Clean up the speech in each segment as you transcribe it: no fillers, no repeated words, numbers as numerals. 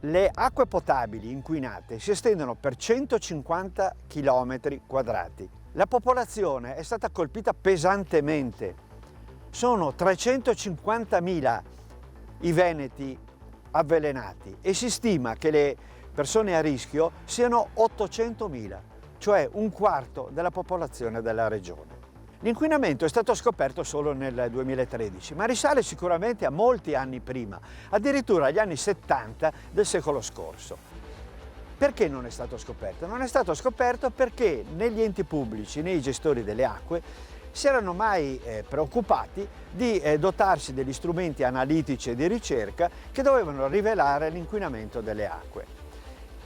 Le acque potabili inquinate si estendono per 150 km quadrati. La popolazione è stata colpita pesantemente. Sono 350.000 i veneti avvelenati e si stima che le persone a rischio siano 800.000, cioè un quarto della popolazione della regione. L'inquinamento è stato scoperto solo nel 2013, ma risale sicuramente a molti anni prima, addirittura agli anni 70 del secolo scorso. Perché non è stato scoperto? Non è stato scoperto perché negli enti pubblici, nei gestori delle acque, si erano mai preoccupati di dotarsi degli strumenti analitici e di ricerca che dovevano rivelare l'inquinamento delle acque.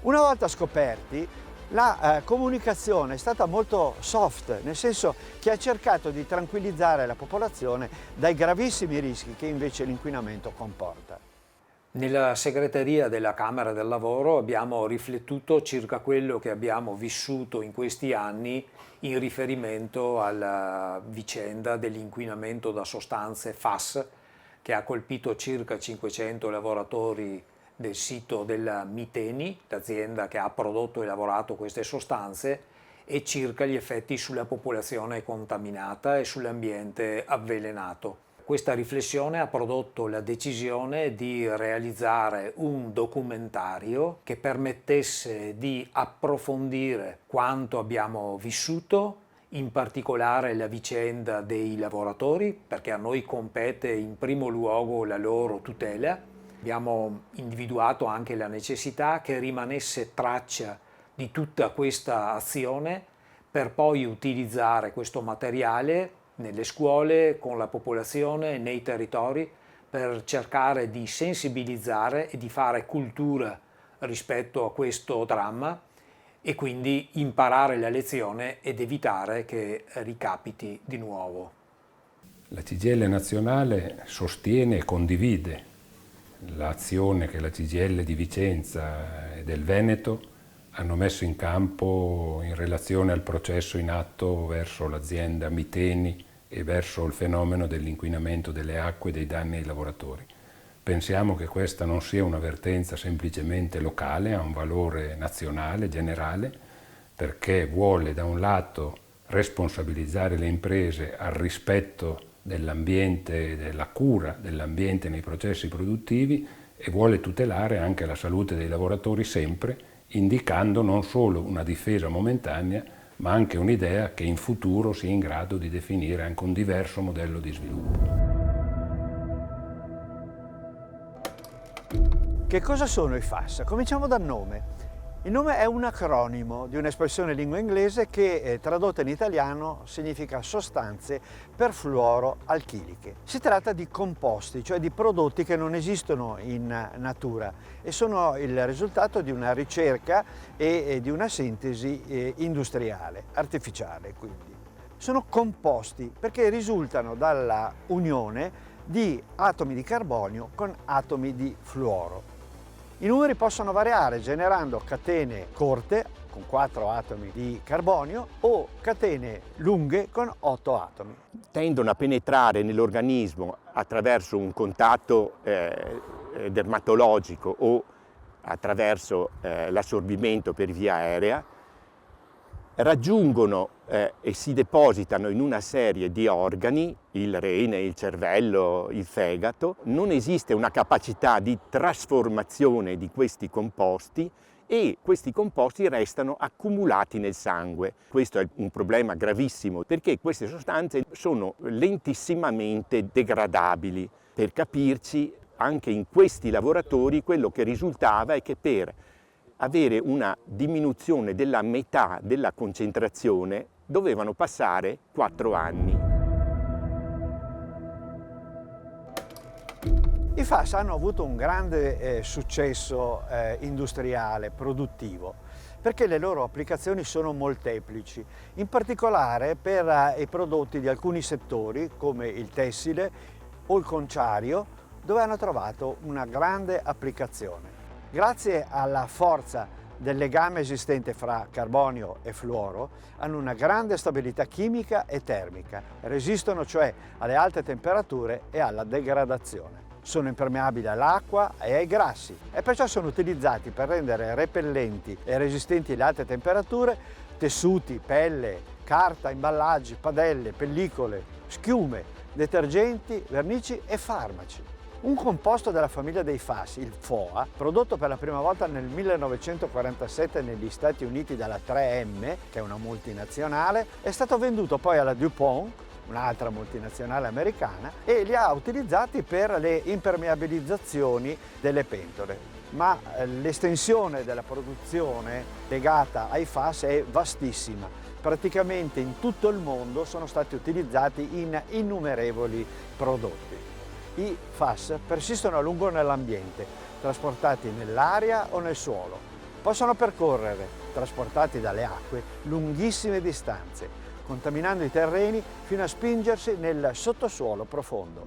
Una volta scoperti, la comunicazione è stata molto soft, nel senso che ha cercato di tranquillizzare la popolazione dai gravissimi rischi che invece l'inquinamento comporta. Nella segreteria della Camera del Lavoro abbiamo riflettuto circa quello che abbiamo vissuto in questi anni in riferimento alla vicenda dell'inquinamento da sostanze FAS che ha colpito circa 500 lavoratori del sito della Miteni, l'azienda che ha prodotto e lavorato queste sostanze, e circa gli effetti sulla popolazione contaminata e sull'ambiente avvelenato. Questa riflessione ha prodotto la decisione di realizzare un documentario che permettesse di approfondire quanto abbiamo vissuto, in particolare la vicenda dei lavoratori, perché a noi compete in primo luogo la loro tutela. Abbiamo individuato anche la necessità che rimanesse traccia di tutta questa azione per poi utilizzare questo materiale nelle scuole, con la popolazione, nei territori, per cercare di sensibilizzare e di fare cultura rispetto a questo dramma e quindi imparare la lezione ed evitare che ricapiti di nuovo. La CGIL nazionale sostiene e condivide l'azione che la CGIL di Vicenza e del Veneto hanno messo in campo in relazione al processo in atto verso l'azienda Miteni e verso il fenomeno dell'inquinamento delle acque e dei danni ai lavoratori. Pensiamo che questa non sia un'avvertenza semplicemente locale, ha un valore nazionale, generale, perché vuole da un lato responsabilizzare le imprese al rispetto dell'ambiente, della cura dell'ambiente nei processi produttivi e vuole tutelare anche la salute dei lavoratori sempre, indicando non solo una difesa momentanea, ma anche un'idea che in futuro sia in grado di definire anche un diverso modello di sviluppo. Che cosa sono i FAS? Cominciamo dal nome. Il nome è un acronimo di un'espressione in lingua inglese che tradotta in italiano significa sostanze perfluoroalchiliche. Si tratta di composti, cioè di prodotti che non esistono in natura e sono il risultato di una ricerca e di una sintesi industriale, artificiale quindi. Sono composti perché risultano dalla unione di atomi di carbonio con atomi di fluoro. I numeri possono variare generando catene corte con 4 atomi di carbonio o catene lunghe con 8 atomi. Tendono a penetrare nell'organismo attraverso un contatto dermatologico o attraverso l'assorbimento per via aerea, raggiungono e si depositano in una serie di organi, il rene, il cervello, il fegato. Non esiste una capacità di trasformazione di questi composti e questi composti restano accumulati nel sangue. Questo è un problema gravissimo perché queste sostanze sono lentissimamente degradabili. Per capirci, anche in questi lavoratori quello che risultava è che per avere una diminuzione della metà della concentrazione dovevano passare 4 anni. I FAS hanno avuto un grande successo industriale, produttivo, perché le loro applicazioni sono molteplici, in particolare per i prodotti di alcuni settori come il tessile o il conciario, dove hanno trovato una grande applicazione. Grazie alla forza del legame esistente fra carbonio e fluoro, hanno una grande stabilità chimica e termica, resistono cioè alle alte temperature e alla degradazione. sono impermeabili all'acqua e ai grassi e perciò sono utilizzati per rendere repellenti e resistenti alle alte temperature tessuti, pelle, carta, imballaggi, padelle, pellicole, schiume, detergenti, vernici e farmaci. Un composto della famiglia dei FAS, il FOA, prodotto per la prima volta nel 1947 negli Stati Uniti dalla 3M, che è una multinazionale, è stato venduto poi alla DuPont, un'altra multinazionale americana, e li ha utilizzati per le impermeabilizzazioni delle pentole. Ma l'estensione della produzione legata ai FAS è vastissima. Praticamente in tutto il mondo sono stati utilizzati in innumerevoli prodotti. I FAS persistono a lungo nell'ambiente, trasportati nell'aria o nel suolo. Possono percorrere, trasportati dalle acque, lunghissime distanze, contaminando i terreni fino a spingersi nel sottosuolo profondo.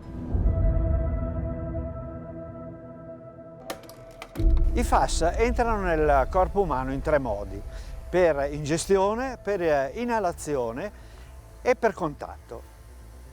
I FAS entrano nel corpo umano in 3 modi: per ingestione, per inalazione e per contatto.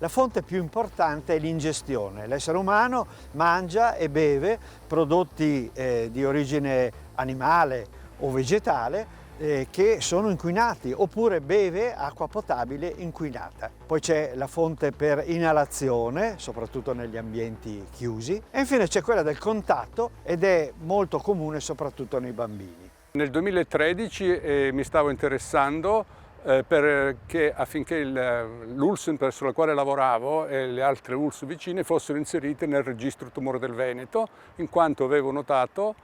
La fonte più importante è l'ingestione. L'essere umano mangia e beve prodotti di origine animale o vegetale che sono inquinati, oppure beve acqua potabile inquinata. Poi c'è la fonte per inalazione, soprattutto negli ambienti chiusi, e infine c'è quella del contatto ed è molto comune soprattutto nei bambini. Nel 2013 mi stavo interessando perché affinché l'ULSS presso la quale lavoravo e le altre ULSS vicine fossero inserite nel registro tumore del Veneto, in quanto avevo notato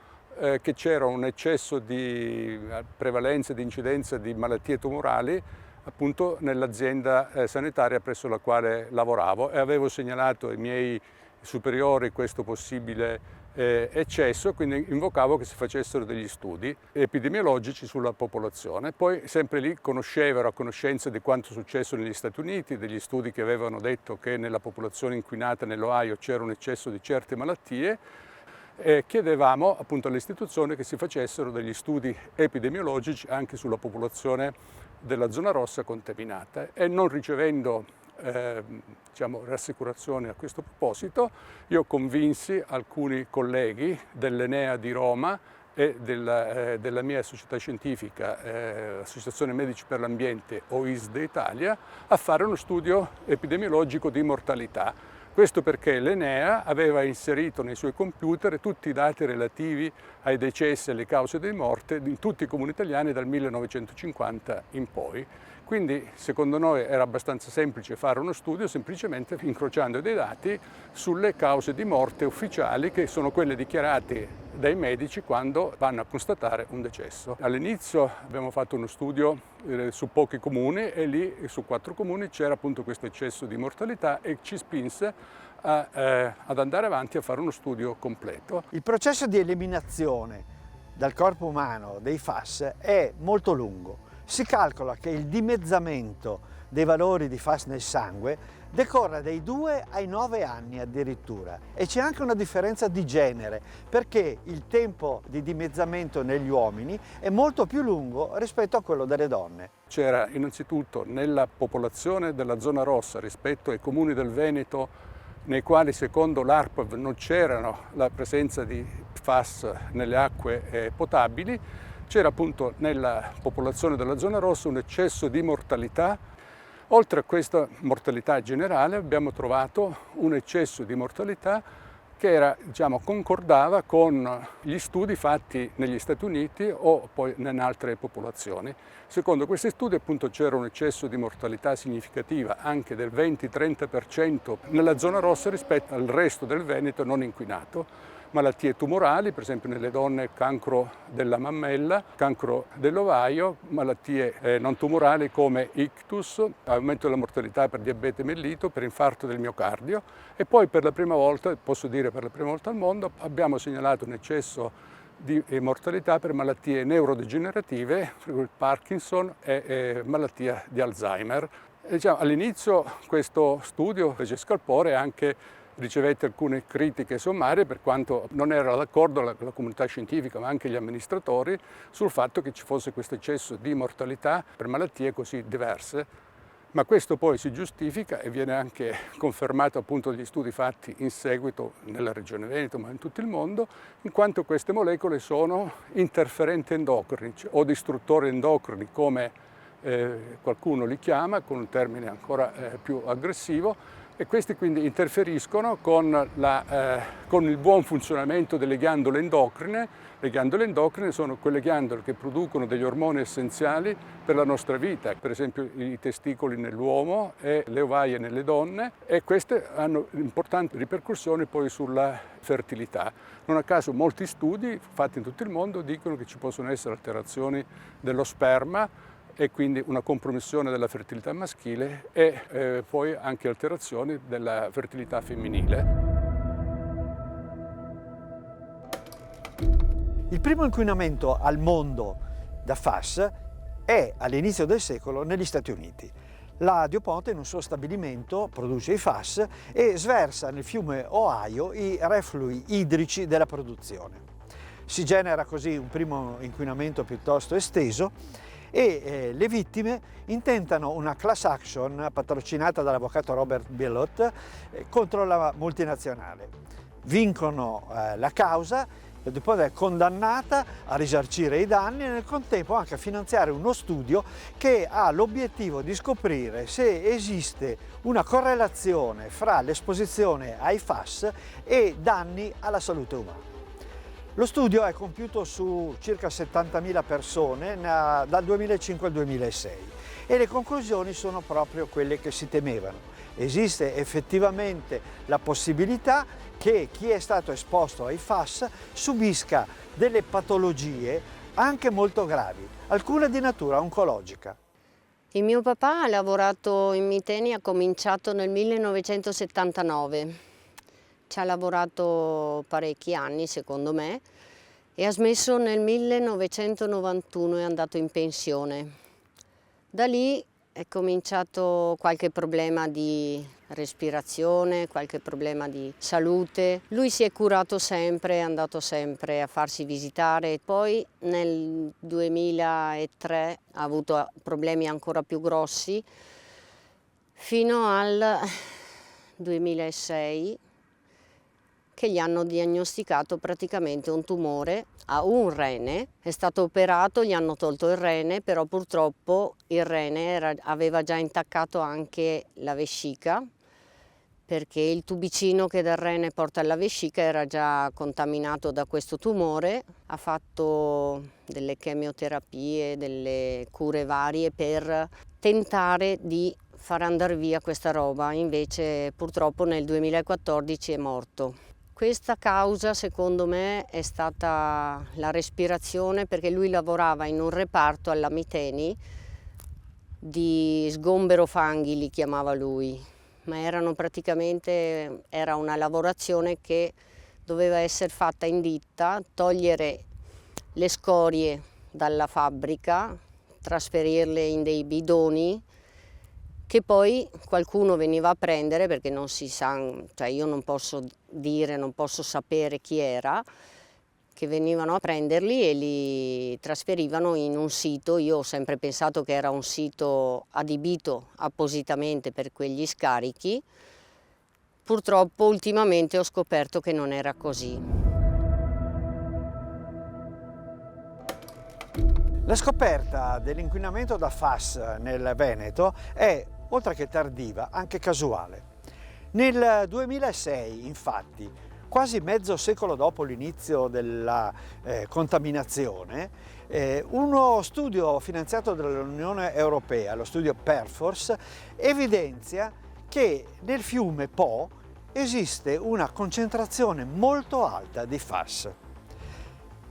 che c'era un eccesso di prevalenza e di incidenza di malattie tumorali appunto nell'azienda sanitaria presso la quale lavoravo, e avevo segnalato ai miei superiori questo possibile eccesso, quindi invocavo che si facessero degli studi epidemiologici sulla popolazione. Poi sempre lì ero a conoscenza di quanto è successo negli Stati Uniti, degli studi che avevano detto che nella popolazione inquinata nell'Ohio c'era un eccesso di certe malattie, e chiedevamo appunto all'istituzione che si facessero degli studi epidemiologici anche sulla popolazione della zona rossa contaminata, e non ricevendo rassicurazioni a questo proposito, io convinsi alcuni colleghi dell'Enea di Roma e della mia società scientifica, Associazione Medici per l'Ambiente, OISD Italia, a fare uno studio epidemiologico di mortalità. Questo perché l'Enea aveva inserito nei suoi computer tutti i dati relativi ai decessi e alle cause di morte in tutti i comuni italiani dal 1950 in poi. Quindi secondo noi era abbastanza semplice fare uno studio semplicemente incrociando dei dati sulle cause di morte ufficiali, che sono quelle dichiarate dai medici quando vanno a constatare un decesso. All'inizio abbiamo fatto uno studio su pochi comuni, e lì su 4 comuni c'era appunto questo eccesso di mortalità, e ci spinse ad andare avanti a fare uno studio completo. Il processo di eliminazione dal corpo umano dei FAS è molto lungo. Si calcola che il dimezzamento dei valori di FAS nel sangue decorre dai 2 ai 9 anni addirittura, e c'è anche una differenza di genere, perché il tempo di dimezzamento negli uomini è molto più lungo rispetto a quello delle donne. C'era innanzitutto nella popolazione della zona rossa, rispetto ai comuni del Veneto nei quali secondo l'ARPAV non c'erano la presenza di FAS nelle acque potabili, c'era appunto nella popolazione della zona rossa un eccesso di mortalità. Oltre a questa mortalità generale abbiamo trovato un eccesso di mortalità che concordava con gli studi fatti negli Stati Uniti o poi in altre popolazioni. Secondo questi studi appunto c'era un eccesso di mortalità significativa anche del 20-30% nella zona rossa rispetto al resto del Veneto non inquinato. Malattie tumorali, per esempio nelle donne cancro della mammella, cancro dell'ovaio, malattie non tumorali come ictus, aumento della mortalità per diabete mellito, per infarto del miocardio, e poi per la prima volta, posso dire per la prima volta al mondo, abbiamo segnalato un eccesso di mortalità per malattie neurodegenerative, il Parkinson e malattia di Alzheimer. All'inizio questo studio fece scalpore e anche ricevette alcune critiche sommarie, per quanto non era d'accordo la comunità scientifica ma anche gli amministratori sul fatto che ci fosse questo eccesso di mortalità per malattie così diverse. Ma questo poi si giustifica e viene anche confermato appunto dagli studi fatti in seguito nella regione Veneto, ma in tutto il mondo, in quanto queste molecole sono interferenti endocrini o distruttori endocrini, come qualcuno li chiama, con un termine ancora più aggressivo, e questi quindi interferiscono con il buon funzionamento delle ghiandole endocrine. Le ghiandole endocrine sono quelle ghiandole che producono degli ormoni essenziali per la nostra vita, per esempio i testicoli nell'uomo e le ovaie nelle donne, e queste hanno importanti ripercussioni poi sulla fertilità. Non a caso molti studi fatti in tutto il mondo dicono che ci possono essere alterazioni dello sperma e quindi una compromissione della fertilità maschile e poi anche alterazioni della fertilità femminile. Il primo inquinamento al mondo da FAS è all'inizio del secolo negli Stati Uniti. La DuPont in un suo stabilimento produce i FAS e sversa nel fiume Ohio i reflui idrici della produzione. Si genera così un primo inquinamento piuttosto esteso e le vittime intentano una class action patrocinata dall'avvocato Robert Bilott contro la multinazionale. Vincono la causa. La DuPont è condannata a risarcire i danni e nel contempo anche a finanziare uno studio che ha l'obiettivo di scoprire se esiste una correlazione fra l'esposizione ai FAS e danni alla salute umana. Lo studio è compiuto su circa 70.000 persone dal 2005 al 2006 e le conclusioni sono proprio quelle che si temevano. Esiste effettivamente la possibilità che chi è stato esposto ai FAS subisca delle patologie anche molto gravi, alcune di natura oncologica. Il mio papà ha lavorato in Miteni, ha cominciato nel 1979, ci ha lavorato parecchi anni secondo me e ha smesso nel 1991, è andato in pensione. Da lì è cominciato qualche problema di respirazione, qualche problema di salute. Lui si è curato sempre, è andato sempre a farsi visitare. Poi nel 2003 ha avuto problemi ancora più grossi, fino al 2006 che gli hanno diagnosticato praticamente un tumore a un rene. È stato operato, gli hanno tolto il rene, però purtroppo il rene aveva già intaccato anche la vescica, perché il tubicino che dal rene porta alla vescica era già contaminato da questo tumore. Ha fatto delle chemioterapie, delle cure varie per tentare di far andare via questa roba, invece purtroppo nel 2014 è morto. Questa causa secondo me è stata la respirazione, perché lui lavorava in un reparto alla Miteni di sgombero fanghi, li chiamava lui, ma era una lavorazione che doveva essere fatta in ditta, togliere le scorie dalla fabbrica, trasferirle in dei bidoni che poi qualcuno veniva a prendere, perché non si sa, cioè io non posso dire, non posso sapere chi era, che venivano a prenderli e li trasferivano in un sito. Io ho sempre pensato che era un sito adibito appositamente per quegli scarichi. Purtroppo ultimamente ho scoperto che non era così. La scoperta dell'inquinamento da FAS nel Veneto è, oltre che tardiva, anche casuale. Nel 2006, infatti, quasi mezzo secolo dopo l'inizio della contaminazione, uno studio finanziato dall'Unione Europea, lo studio Perforce, evidenzia che nel fiume Po esiste una concentrazione molto alta di FAS.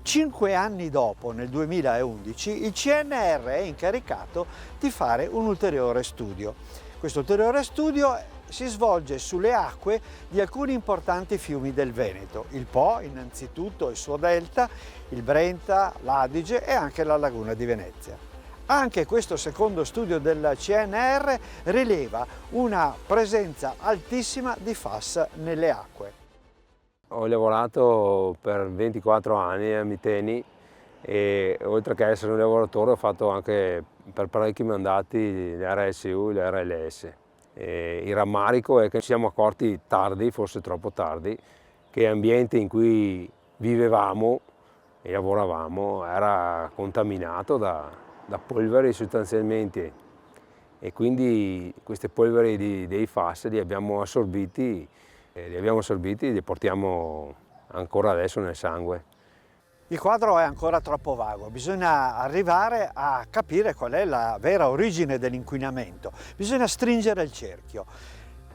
5 anni dopo, nel 2011, il CNR è incaricato di fare un ulteriore studio. Questo ulteriore studio si svolge sulle acque di alcuni importanti fiumi del Veneto, il Po innanzitutto, il suo delta, il Brenta, l'Adige e anche la laguna di Venezia. Anche questo secondo studio del CNR rileva una presenza altissima di FAS nelle acque. Ho lavorato per 24 anni a Miteni e oltre che essere un lavoratore ho fatto anche per parecchi mandati l'RSU e l'RLS. Il rammarico è che ci siamo accorti tardi, forse troppo tardi, che l'ambiente in cui vivevamo e lavoravamo era contaminato da polveri sostanzialmente, e quindi queste polveri dei FAS li abbiamo assorbiti e li portiamo ancora adesso nel sangue. Il quadro è ancora troppo vago, bisogna arrivare a capire qual è la vera origine dell'inquinamento, bisogna stringere il cerchio.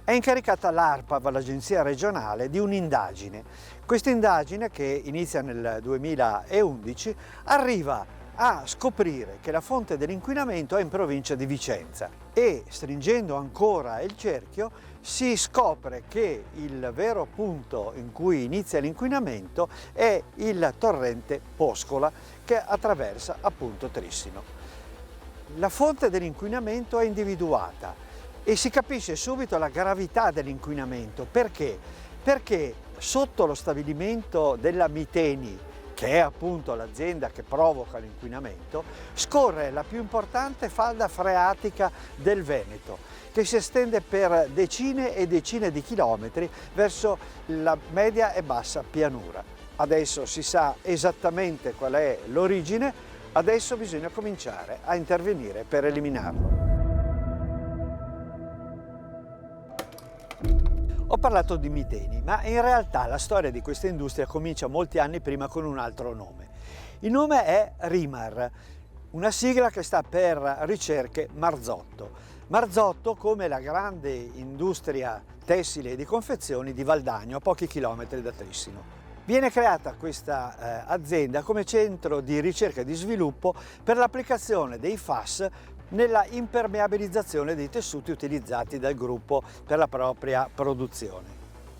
È incaricata l'ARPAV, l'Agenzia regionale, di un'indagine. Questa indagine, che inizia nel 2011, arriva a scoprire che la fonte dell'inquinamento è in provincia di Vicenza e, stringendo ancora il cerchio, si scopre che il vero punto in cui inizia l'inquinamento è il torrente Poscola, che attraversa appunto Trissino. La fonte dell'inquinamento è individuata e si capisce subito la gravità dell'inquinamento. Perché? Perché sotto lo stabilimento della Miteni, che è appunto l'azienda che provoca l'inquinamento, scorre la più importante falda freatica del Veneto, che si estende per decine e decine di chilometri verso la media e bassa pianura. Adesso si sa esattamente qual è l'origine, adesso bisogna cominciare a intervenire per eliminarlo. Ho parlato di Miteni, ma in realtà la storia di questa industria comincia molti anni prima con un altro nome. Il nome è RIMAR, una sigla che sta per Ricerche Marzotto. Marzotto come la grande industria tessile e di confezioni di Valdagno, a pochi chilometri da Trissino. Viene creata questa azienda come centro di ricerca e di sviluppo per l'applicazione dei FAS nella impermeabilizzazione dei tessuti utilizzati dal gruppo per la propria produzione.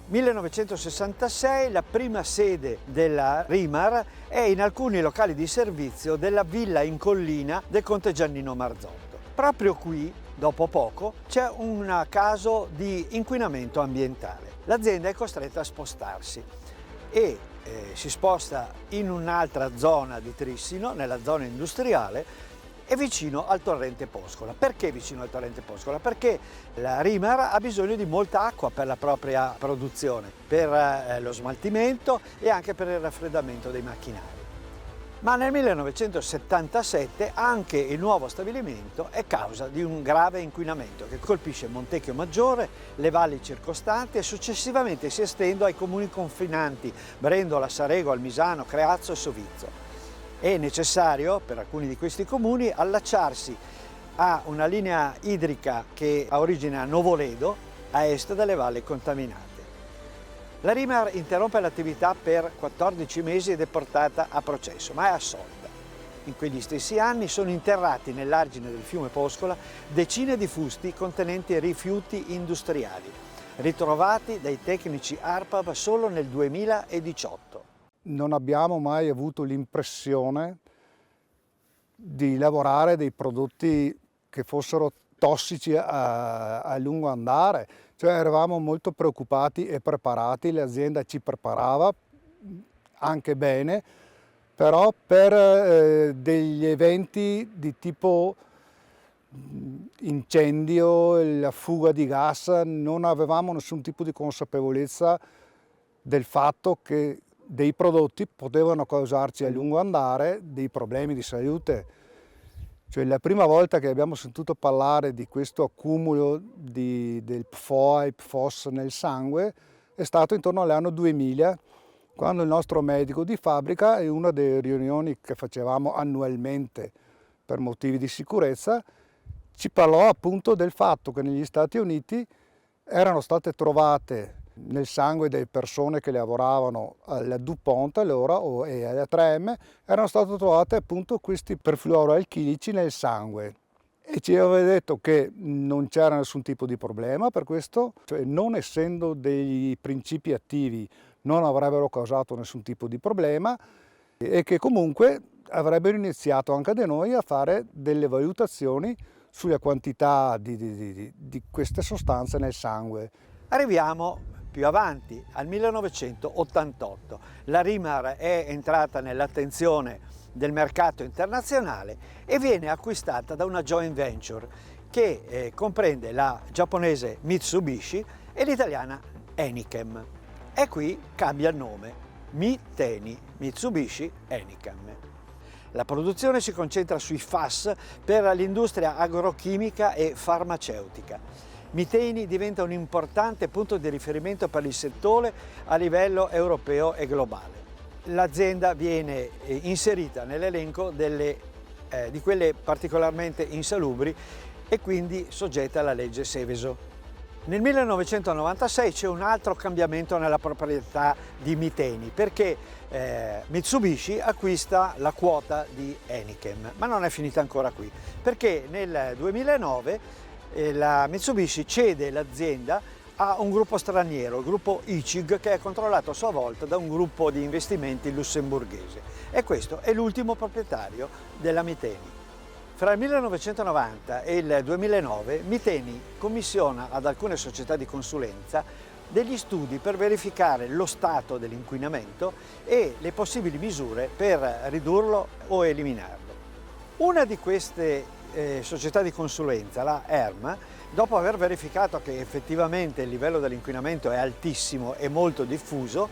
1966 la prima sede della RIMAR è in alcuni locali di servizio della villa in collina del conte Giannino Marzotto. Proprio qui, dopo poco, c'è un caso di inquinamento ambientale. L'azienda è costretta a spostarsi e si sposta in un'altra zona di Trissino, nella zona industriale, e vicino al torrente Poscola. Perché vicino al torrente Poscola? Perché la RIMAR ha bisogno di molta acqua per la propria produzione, per lo smaltimento e anche per il raffreddamento dei macchinari. Ma nel 1977 anche il nuovo stabilimento è causa di un grave inquinamento che colpisce Montecchio Maggiore, le valli circostanti e successivamente si estende ai comuni confinanti Brendola, Sarego, Almisano, Creazzo e Sovizzo. È necessario per alcuni di questi comuni allacciarsi a una linea idrica che ha origine a Novoledo, a est delle valli contaminate. La RIMAR interrompe l'attività per 14 mesi ed è portata a processo, ma è assolta. In quegli stessi anni sono interrati nell'argine del fiume Poscola decine di fusti contenenti rifiuti industriali, ritrovati dai tecnici ARPAV solo nel 2018. Non abbiamo mai avuto l'impressione di lavorare dei prodotti che fossero tossici a lungo andare, cioè eravamo molto preoccupati e preparati, l'azienda ci preparava anche bene, però per degli eventi di tipo incendio, la fuga di gas, non avevamo nessun tipo di consapevolezza del fatto che dei prodotti potevano causarci a lungo andare dei problemi di salute. Cioè, la prima volta che abbiamo sentito parlare di questo accumulo del PFOA e PFOS nel sangue è stato intorno all'anno 2000, quando il nostro medico di fabbrica, in una delle riunioni che facevamo annualmente per motivi di sicurezza, ci parlò appunto del fatto che negli Stati Uniti erano state nel sangue delle persone che lavoravano alla DuPont allora e alla 3M, erano state trovate appunto questi perfluoroalchilici nel sangue, e ci aveva detto che non c'era nessun tipo di problema per questo, cioè non essendo dei principi attivi non avrebbero causato nessun tipo di problema, e che comunque avrebbero iniziato anche da noi a fare delle valutazioni sulla quantità di queste sostanze nel sangue. Arriviamo più avanti, al 1988. La RIMAR è entrata nell'attenzione del mercato internazionale e viene acquistata da una joint venture che comprende la giapponese Mitsubishi e l'italiana Enichem. E qui cambia il nome, Miteni, Mitsubishi Enichem. La produzione si concentra sui FAS per l'industria agrochimica e farmaceutica. Miteni diventa un importante punto di riferimento per il settore a livello europeo e globale. L'azienda viene inserita nell'elenco di quelle particolarmente insalubri e quindi soggetta alla legge Seveso. Nel 1996 c'è un altro cambiamento nella proprietà di Miteni perché Mitsubishi acquista la quota di Enichem, ma non è finita ancora qui, perché nel 2009 la Mitsubishi cede l'azienda a un gruppo straniero, il gruppo ICIG, che è controllato a sua volta da un gruppo di investimenti lussemburghese, e questo è l'ultimo proprietario della Miteni. Fra il 1990 e il 2009 Miteni commissiona ad alcune società di consulenza degli studi per verificare lo stato dell'inquinamento e le possibili misure per ridurlo o eliminarlo. Una di queste società di consulenza, la ERM, dopo aver verificato che effettivamente il livello dell'inquinamento è altissimo e molto diffuso,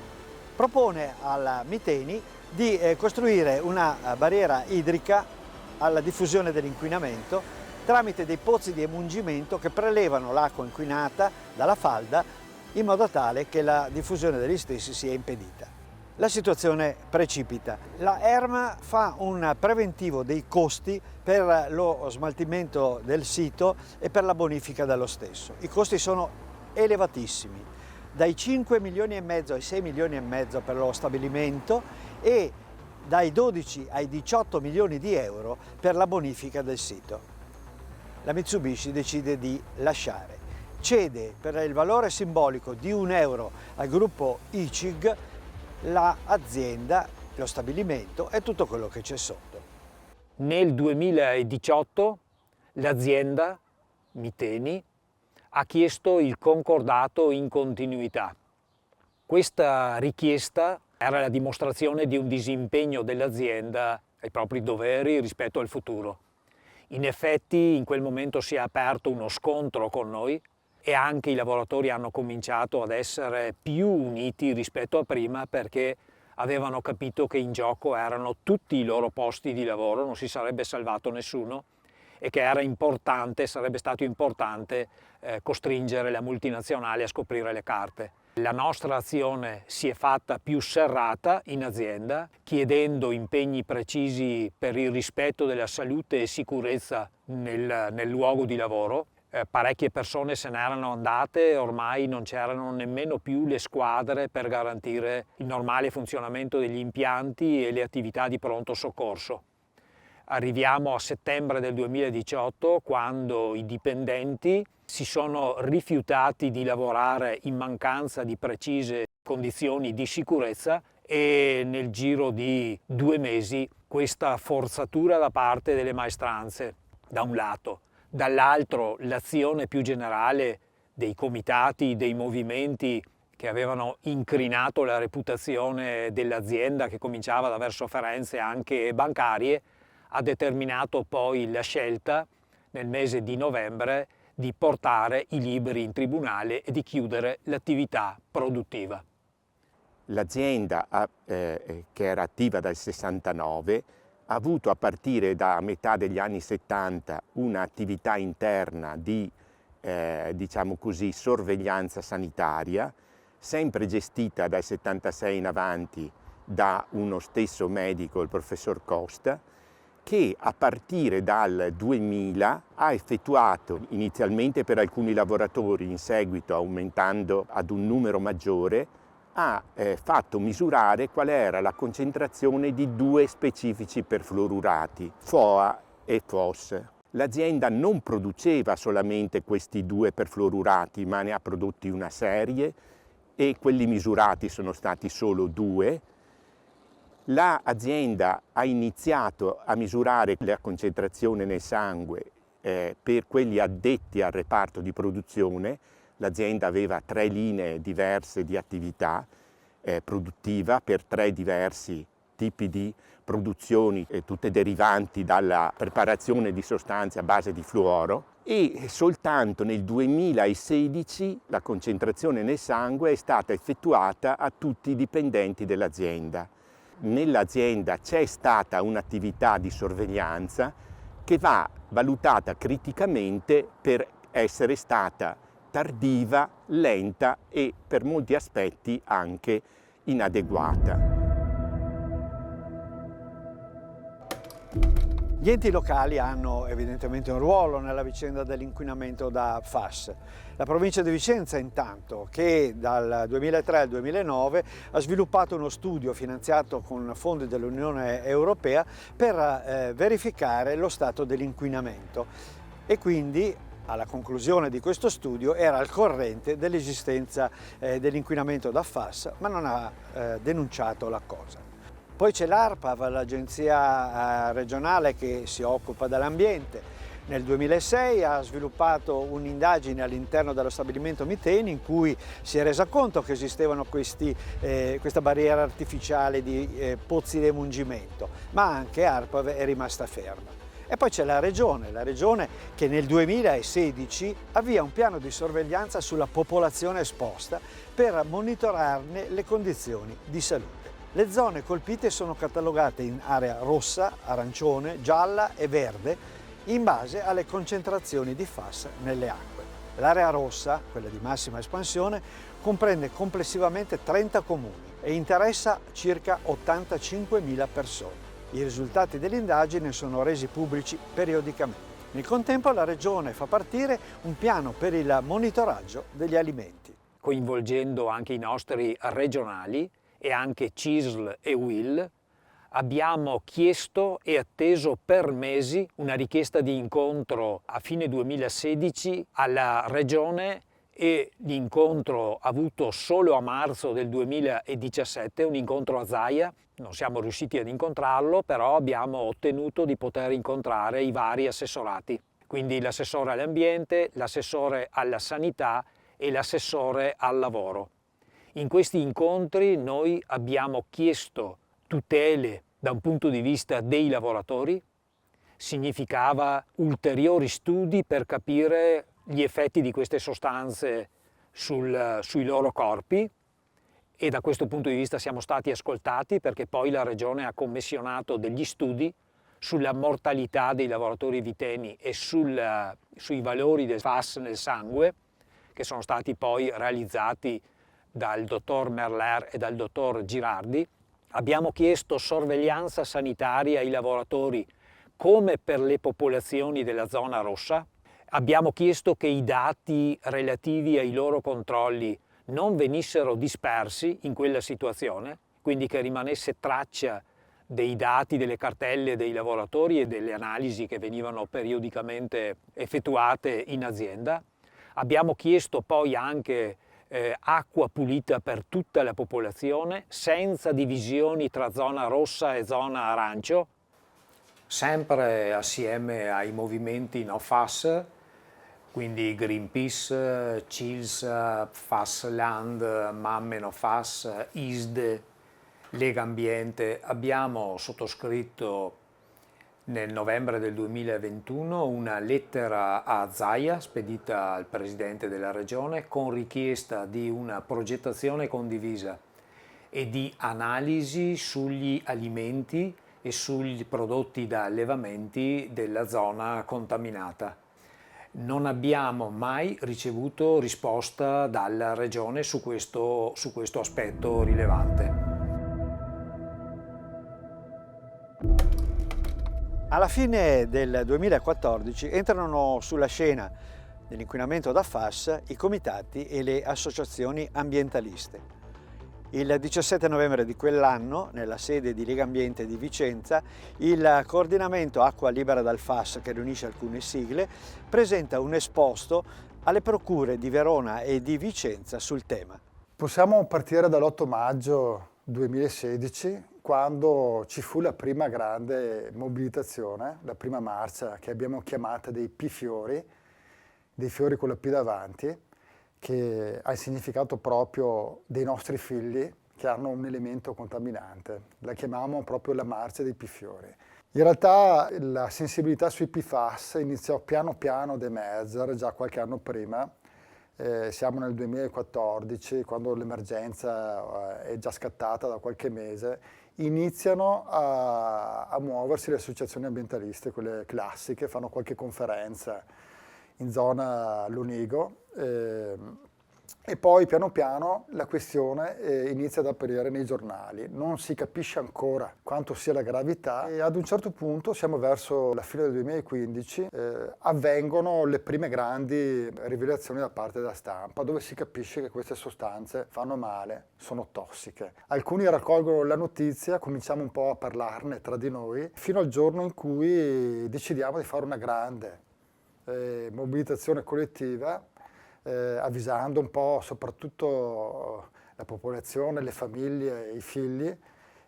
propone alla Miteni di costruire una barriera idrica alla diffusione dell'inquinamento tramite dei pozzi di emungimento che prelevano l'acqua inquinata dalla falda in modo tale che la diffusione degli stessi sia impedita. La situazione precipita. La ERM fa un preventivo dei costi per lo smaltimento del sito e per la bonifica dello stesso. I costi sono elevatissimi, dai 5 milioni e mezzo ai 6 milioni e mezzo per lo stabilimento e dai 12 ai 18 milioni di euro per la bonifica del sito. La Mitsubishi decide di lasciare, cede per il valore simbolico di €1 al gruppo ICIG l'azienda, lo stabilimento e tutto quello che c'è sotto. Nel 2018 l'azienda Miteni ha chiesto il concordato in continuità. Questa richiesta era la dimostrazione di un disimpegno dell'azienda ai propri doveri rispetto al futuro. In effetti in quel momento si è aperto uno scontro con noi e anche i lavoratori hanno cominciato ad essere più uniti rispetto a prima perché avevano capito che in gioco erano tutti i loro posti di lavoro, non si sarebbe salvato nessuno e che sarebbe stato importante costringere la multinazionale a scoprire le carte. La nostra azione si è fatta più serrata in azienda, chiedendo impegni precisi per il rispetto della salute e sicurezza nel luogo di lavoro. Parecchie persone se n'erano andate, ormai non c'erano nemmeno più le squadre per garantire il normale funzionamento degli impianti e le attività di pronto soccorso. Arriviamo a settembre del 2018 quando i dipendenti si sono rifiutati di lavorare in mancanza di precise condizioni di sicurezza e nel giro di 2 mesi questa forzatura da parte delle maestranze, da un lato, dall'altro l'azione più generale dei comitati, dei movimenti che avevano incrinato la reputazione dell'azienda che cominciava ad aver sofferenze anche bancarie, ha determinato poi la scelta nel mese di novembre di portare i libri in tribunale e di chiudere l'attività produttiva. L'azienda che era attiva dal 69 ha avuto a partire da metà degli anni 70 un'attività interna di diciamo così, sorveglianza sanitaria, sempre gestita dal 76 in avanti da uno stesso medico, il professor Costa, che a partire dal 2000 ha effettuato, inizialmente per alcuni lavoratori, in seguito aumentando ad un numero maggiore, ha fatto misurare qual era la concentrazione di 2 specifici perfluorurati, FOA e FOS. L'azienda non produceva solamente questi 2 perfluorurati, ma ne ha prodotti una serie e quelli misurati sono stati solo 2. L'azienda ha iniziato a misurare la concentrazione nel sangue per quelli addetti al reparto di produzione. L'azienda aveva 3 linee diverse di attività produttiva per 3 diversi tipi di produzioni, tutte derivanti dalla preparazione di sostanze a base di fluoro, e soltanto nel 2016 la concentrazione nel sangue è stata effettuata a tutti i dipendenti dell'azienda. Nell'azienda c'è stata un'attività di sorveglianza che va valutata criticamente per essere stata tardiva, lenta e per molti aspetti anche inadeguata. Gli enti locali hanno evidentemente un ruolo nella vicenda dell'inquinamento da FAS. La provincia di Vicenza intanto, che dal 2003 al 2009 ha sviluppato uno studio finanziato con fondi dell'Unione Europea per verificare lo stato dell'inquinamento e quindi alla conclusione di questo studio era al corrente dell'esistenza dell'inquinamento da FAS, ma non ha denunciato la cosa. Poi c'è l'ARPAV, l'agenzia regionale che si occupa dell'ambiente. Nel 2006 ha sviluppato un'indagine all'interno dello stabilimento Miteni in cui si è resa conto che esistevano questa barriera artificiale di pozzi di emungimento, ma anche ARPAV è rimasta ferma. E poi c'è la regione che nel 2016 avvia un piano di sorveglianza sulla popolazione esposta per monitorarne le condizioni di salute. Le zone colpite sono catalogate in area rossa, arancione, gialla e verde in base alle concentrazioni di FAS nelle acque. L'area rossa, quella di massima espansione, comprende complessivamente 30 comuni e interessa circa 85.000 persone. I risultati dell'indagine sono resi pubblici periodicamente. Nel contempo la Regione fa partire un piano per il monitoraggio degli alimenti. Coinvolgendo anche i nostri regionali e anche CISL e UIL, abbiamo chiesto e atteso per mesi una richiesta di incontro a fine 2016 alla Regione e l'incontro avuto solo a marzo del 2017, un incontro a Zaia. Non siamo riusciti ad incontrarlo, però abbiamo ottenuto di poter incontrare i vari assessorati, quindi l'assessore all'ambiente, l'assessore alla sanità e l'assessore al lavoro. In questi incontri noi abbiamo chiesto tutele da un punto di vista dei lavoratori, significava ulteriori studi per capire gli effetti di queste sostanze sui loro corpi, e da questo punto di vista siamo stati ascoltati perché poi la Regione ha commissionato degli studi sulla mortalità dei lavoratori viteni e sui valori del FAS nel sangue, che sono stati poi realizzati dal dottor Merler e dal dottor Girardi. Abbiamo chiesto sorveglianza sanitaria ai lavoratori come per le popolazioni della zona rossa. Abbiamo chiesto che i dati relativi ai loro controlli non venissero dispersi in quella situazione, quindi che rimanesse traccia dei dati, delle cartelle dei lavoratori e delle analisi che venivano periodicamente effettuate in azienda. Abbiamo chiesto poi anche acqua pulita per tutta la popolazione, senza divisioni tra zona rossa e zona arancio. Sempre assieme ai movimenti No FAS, quindi Greenpeace, CILS, FASland, Mamme No FAS, ISDE, Lega Ambiente, abbiamo sottoscritto nel novembre del 2021 una lettera a Zaia spedita al Presidente della Regione con richiesta di una progettazione condivisa e di analisi sugli alimenti e sugli prodotti da allevamenti della zona contaminata. Non abbiamo mai ricevuto risposta dalla Regione su questo aspetto rilevante. Alla fine del 2014 entrano sulla scena dell'inquinamento da FAS i comitati e le associazioni ambientaliste. Il 17 novembre di quell'anno, nella sede di Lega Ambiente di Vicenza, il coordinamento Acqua Libera dal FAS, che riunisce alcune sigle, presenta un esposto alle procure di Verona e di Vicenza sul tema. Possiamo partire dall'8 maggio 2016, quando ci fu la prima grande mobilitazione, la prima marcia che abbiamo chiamata dei P-Fiori, dei fiori con la P davanti, che ha il significato proprio dei nostri figli, che hanno un elemento contaminante. La chiamiamo proprio la marcia dei pifiori. In realtà la sensibilità sui PFAS iniziò piano piano ad emergere già qualche anno prima. Siamo nel 2014, quando l'emergenza è già scattata da qualche mese, iniziano a muoversi le associazioni ambientaliste, quelle classiche, fanno qualche conferenza in zona Lonigo e poi piano piano la questione inizia ad apparire nei giornali. Non si capisce ancora quanto sia la gravità e ad un certo punto, siamo verso la fine del 2015, avvengono le prime grandi rivelazioni da parte della stampa, dove si capisce che queste sostanze fanno male, sono tossiche. Alcuni raccolgono la notizia, cominciamo un po' a parlarne tra di noi, fino al giorno in cui decidiamo di fare una grande mobilitazione collettiva, avvisando un po' soprattutto la popolazione, le famiglie, i figli,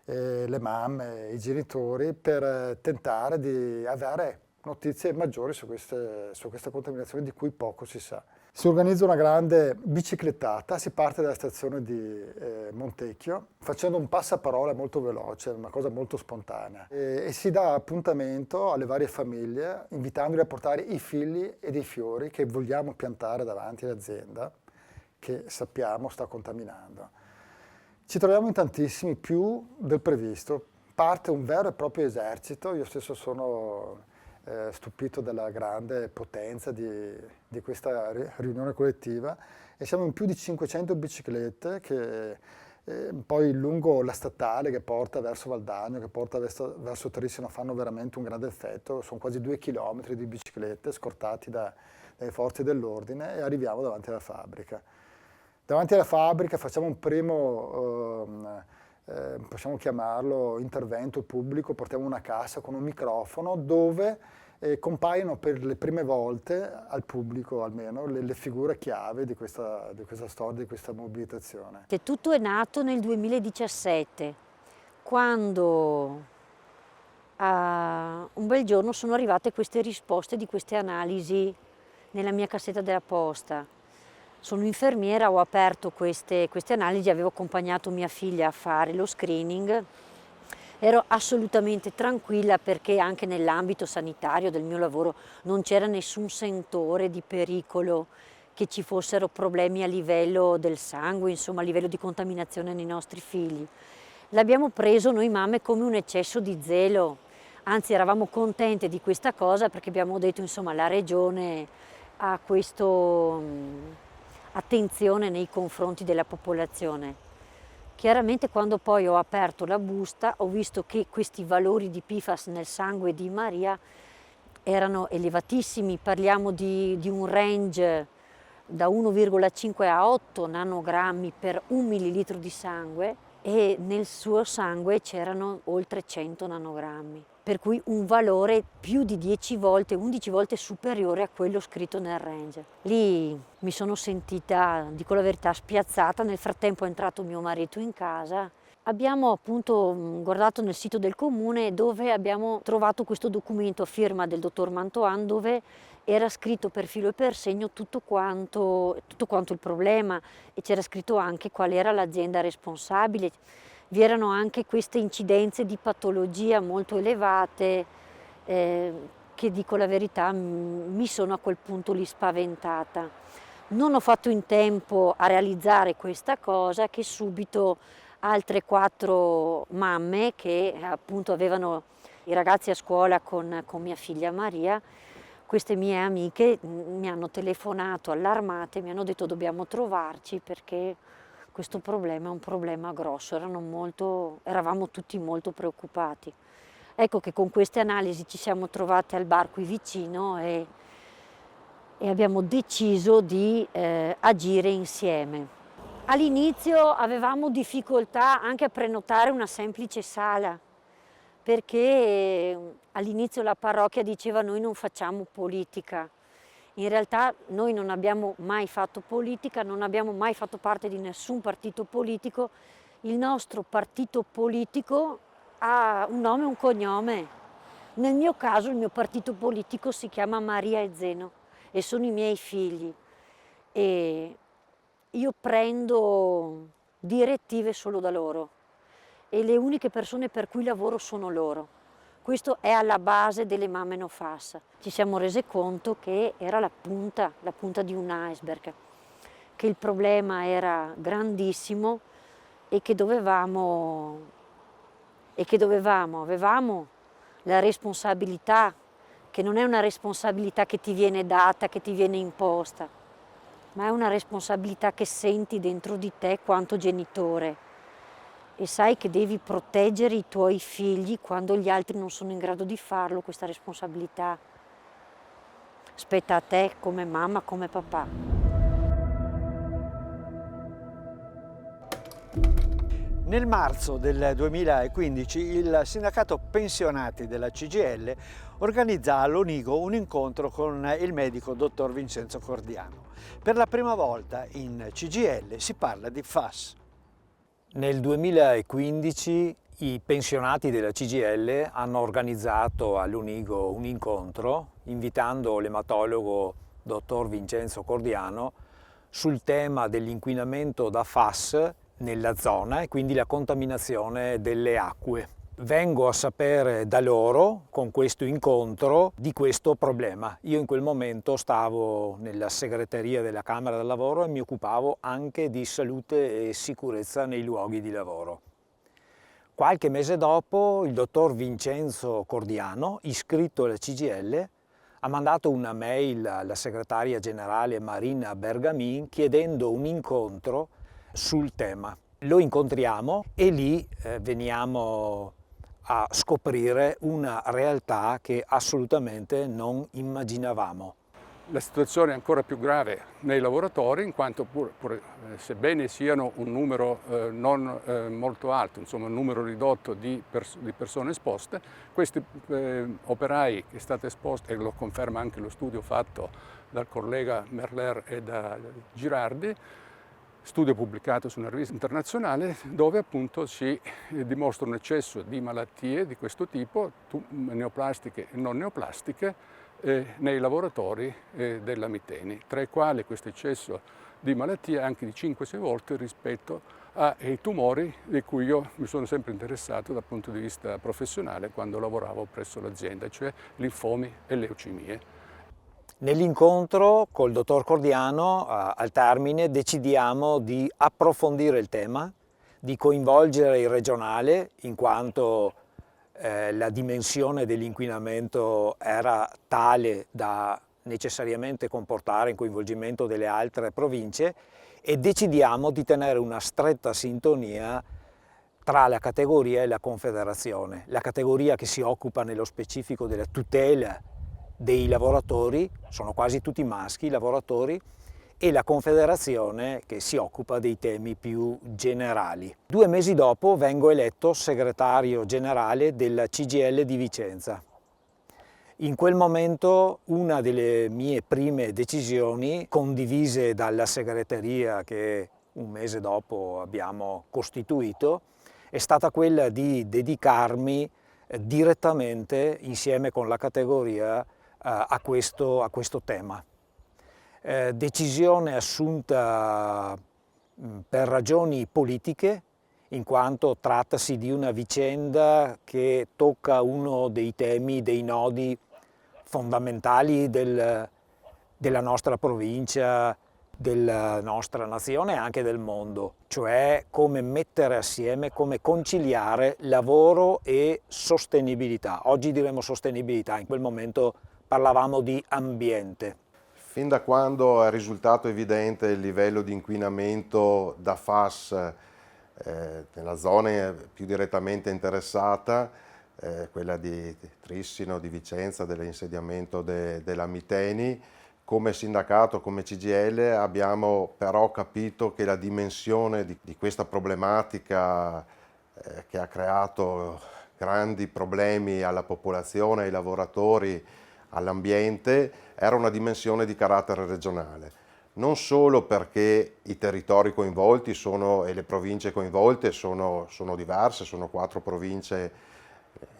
le mamme, i genitori, per tentare di avere notizie maggiori su questa contaminazione di cui poco si sa. Si organizza una grande biciclettata, si parte dalla stazione di Montecchio facendo un passaparola molto veloce, una cosa molto spontanea, e si dà appuntamento alle varie famiglie invitandoli a portare i figli e dei fiori che vogliamo piantare davanti all'azienda che sappiamo sta contaminando. Ci troviamo in tantissimi, più del previsto, parte un vero e proprio esercito. Io stesso sono stupito dalla grande potenza di questa riunione collettiva e siamo in più di 500 biciclette che poi lungo la statale che porta verso Valdagno, che porta verso Trissino, fanno veramente un grande effetto. Sono quasi 2 chilometri di biciclette scortati dalle forze dell'ordine e arriviamo davanti alla fabbrica. Davanti alla fabbrica facciamo un primo possiamo chiamarlo intervento pubblico, portiamo una cassa con un microfono dove compaiono per le prime volte al pubblico almeno le figure chiave di questa storia, di questa mobilitazione. Tutto è nato nel 2017, quando un bel giorno sono arrivate queste risposte di queste analisi nella mia cassetta della posta. Sono infermiera, ho aperto queste analisi, avevo accompagnato mia figlia a fare lo screening. Ero assolutamente tranquilla perché anche nell'ambito sanitario del mio lavoro non c'era nessun sentore di pericolo, che ci fossero problemi a livello del sangue, insomma a livello di contaminazione nei nostri figli. L'abbiamo preso noi mamme come un eccesso di zelo, anzi eravamo contente di questa cosa perché abbiamo detto insomma la Regione ha questa attenzione nei confronti della popolazione. Chiaramente quando poi ho aperto la busta ho visto che questi valori di PFAS nel sangue di Maria erano elevatissimi, parliamo di un range da 1,5 a 8 nanogrammi per 1 millilitro di sangue e nel suo sangue c'erano oltre 100 nanogrammi, per cui un valore più di 10 volte, 11 volte superiore a quello scritto nel range. Lì mi sono sentita, dico la verità, spiazzata. Nel frattempo è entrato mio marito in casa. Abbiamo appunto guardato nel sito del comune dove abbiamo trovato questo documento a firma del dottor Mantoan dove era scritto per filo e per segno tutto quanto il problema e c'era scritto anche qual era l'azienda responsabile. Vi erano anche queste incidenze di patologia molto elevate che, dico la verità, mi sono a quel punto lì spaventata. Non ho fatto in tempo a realizzare questa cosa che subito altre 4 mamme che appunto avevano i ragazzi a scuola con mia figlia Maria, queste mie amiche mi hanno telefonato allarmate, mi hanno detto dobbiamo trovarci perché questo problema è un problema grosso, eravamo tutti molto preoccupati. Ecco che con queste analisi ci siamo trovate al bar qui vicino e abbiamo deciso di agire insieme. All'inizio avevamo difficoltà anche a prenotare una semplice sala, perché all'inizio la parrocchia diceva noi non facciamo politica. In realtà noi non abbiamo mai fatto politica, non abbiamo mai fatto parte di nessun partito politico. Il nostro partito politico ha un nome e un cognome. Nel mio caso il mio partito politico si chiama Maria e Zeno e sono i miei figli. E io prendo direttive solo da loro e le uniche persone per cui lavoro sono loro. Questo è alla base delle mamme no FAS. Ci siamo rese conto che era la punta di un iceberg, che il problema era grandissimo e che avevamo la responsabilità, che non è una responsabilità che ti viene data, che ti viene imposta, ma è una responsabilità che senti dentro di te quanto genitore e sai che devi proteggere i tuoi figli quando gli altri non sono in grado di farlo. Questa responsabilità spetta a te come mamma, come papà. Nel marzo del 2015 il sindacato pensionati della CGIL organizza all'Onigo un incontro con il medico dottor Vincenzo Cordiano. Per la prima volta in CGIL si parla di FAS. Nel 2015 i pensionati della CGIL hanno organizzato all'Onigo un incontro invitando l'ematologo dottor Vincenzo Cordiano sul tema dell'inquinamento da FAS nella zona e quindi la contaminazione delle acque. Vengo a sapere da loro, con questo incontro, di questo problema. Io in quel momento stavo nella segreteria della Camera del Lavoro e mi occupavo anche di salute e sicurezza nei luoghi di lavoro. Qualche mese dopo il dottor Vincenzo Cordiano, iscritto alla CGIL, ha mandato una mail alla segretaria generale Marina Bergamin chiedendo un incontro sul tema. Lo incontriamo e lì veniamo a scoprire una realtà che assolutamente non immaginavamo. La situazione è ancora più grave nei lavoratori, in quanto sebbene siano un numero non molto alto, insomma un numero ridotto di persone esposte, questi operai che è stato esposto, e lo conferma anche lo studio fatto dal collega Merler e da Girardi, studio pubblicato su una rivista internazionale, dove appunto si dimostra un eccesso di malattie di questo tipo, neoplastiche e non neoplastiche, nei lavoratori della Miteni, tra i quali questo eccesso di malattie è anche di 5-6 volte rispetto ai tumori di cui io mi sono sempre interessato dal punto di vista professionale quando lavoravo presso l'azienda, cioè linfomi e leucemie. Nell'incontro col dottor Cordiano, al termine, decidiamo di approfondire il tema, di coinvolgere il regionale, in quanto la dimensione dell'inquinamento era tale da necessariamente comportare il coinvolgimento delle altre province, e decidiamo di tenere una stretta sintonia tra la categoria e la Confederazione. La categoria che si occupa nello specifico della tutela dei lavoratori, sono quasi tutti maschi i lavoratori, e la Confederazione che si occupa dei temi più generali. 2 mesi dopo vengo eletto segretario generale della CGIL di Vicenza. In quel momento una delle mie prime decisioni, condivise dalla segreteria che un mese dopo abbiamo costituito, è stata quella di dedicarmi direttamente, insieme con la categoria, a questo tema. Decisione assunta per ragioni politiche, in quanto trattasi di una vicenda che tocca uno dei temi, dei nodi fondamentali della nostra provincia, della nostra nazione e anche del mondo, cioè come mettere assieme, come conciliare lavoro e sostenibilità. Oggi diremo sostenibilità, in quel momento parlavamo di ambiente. Fin da quando è risultato evidente il livello di inquinamento da FAS nella zona più direttamente interessata, quella di Trissino, di Vicenza, dell'insediamento della Miteni, come sindacato, come CGIL abbiamo però capito che la dimensione di questa problematica che ha creato grandi problemi alla popolazione, ai lavoratori, all'ambiente, era una dimensione di carattere regionale. Non solo perché i territori coinvolti e le province coinvolte sono diverse, sono 4 province